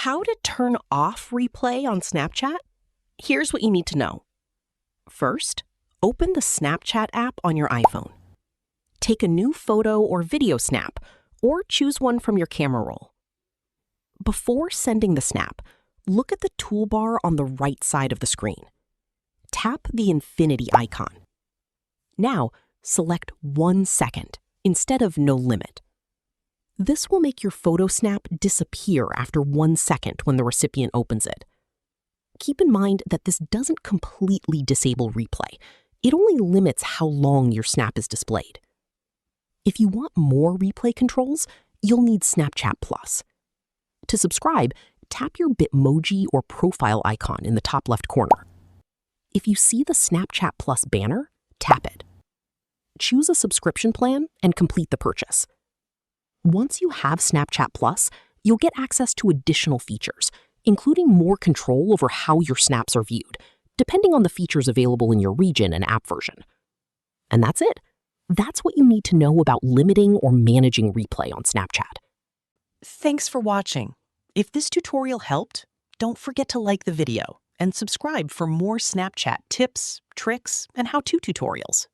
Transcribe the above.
How to turn off replay on Snapchat? Here's what you need to know. First, open the Snapchat app on your iPhone. Take a new photo or video snap, or choose one from your camera roll. Before sending the snap, look at the toolbar on the right side of the screen. Tap the infinity icon. Now, select 1 second instead of no limit. This will make your photo snap disappear after 1 second when the recipient opens it. Keep in mind that this doesn't completely disable replay. It only limits how long your snap is displayed. If you want more replay controls, you'll need Snapchat Plus. To subscribe, tap your Bitmoji or profile icon in the top left corner. If you see the Snapchat Plus banner, tap it. Choose a subscription plan and complete the purchase. Once you have Snapchat Plus, you'll get access to additional features, including more control over how your snaps are viewed, depending on the features available in your region and app version. And that's it. That's what you need to know about limiting or managing replay on Snapchat. Thanks for watching. If this tutorial helped, don't forget to like the video and subscribe for more Snapchat tips, tricks, and how-to tutorials.